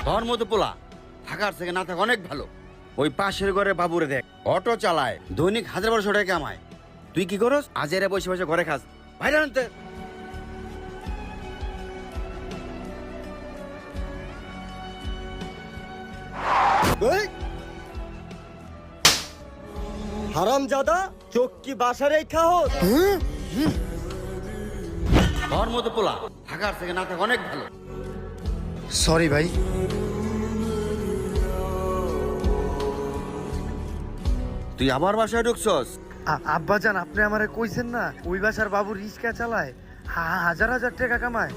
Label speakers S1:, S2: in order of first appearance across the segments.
S1: তোর মতো পোলা থাকার থেকে না থাকা অনেক ভালো। ওই পাশের ঘরে বাবুরে দেখ, অটো চালায়, দৈনিক ১,০০০-১,২০০ টাকা কামায়। তুই কি করস? আজেরে বসে বসে ঘরে খাস। বাইরে আনতে
S2: হারামজাদা, চোখ কি বাসার এই খাহত?
S1: তোর মতো পোলা থাকার থেকে না থাকা অনেক ভালো।
S3: সরি ভাই।
S1: তুই আবার বাসায় ঢুকছস?
S3: আব্বাজান, আপনি আমারে কইছেন না ওই বাসার বাবু রিক্সা চালায়, হাজার হাজার টাকা কামায়।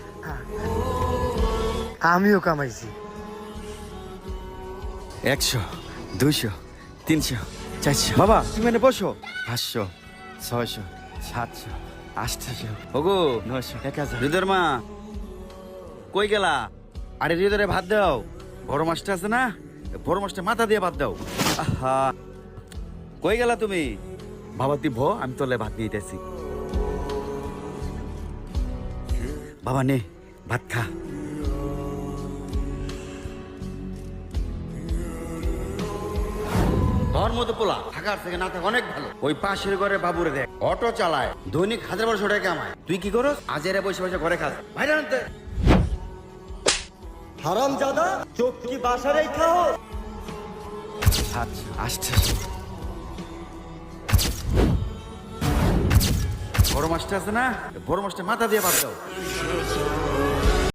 S3: আমিও কামাইছি।
S1: ১০০, ২০০, ৩০০, ৪০০। বাবা তুমি এনে বসো। ৫০০, ৬০০, ৭০০, ৮০০, ওগো ৯০০, ১০০০। হৃদয়ের মা কই গেলা? আরে হৃদয়ে ভাত দাও। বড় মাছটা আছে না, বড় মাছটা মাথা দিয়ে ভাত দাও। আহা, কই গেলা তুমি? বাবা তুই ভো, আমি তোলে ভাত দিয়ে দিতেছি। বাবা নে ভাত খা। তোর মতো পোলা থাকার থেকে না থাকা অনেক ভালো। ওই পাশের ঘরে বাবুরে দেখ, অটো চালায়, দৈনিক ১,০০০-১,২০০ টাকা কামায়। তুই কি করস? আজেরে বসে বসে ঘরে খাস। বাইরে আনতে
S2: হারামজাদা, চোখ কি বাসার এই খাহত?
S1: ৮০০, বড় মাছটা আছে না, বড় মাছটা মাথা দিয়ে ভাত দাও।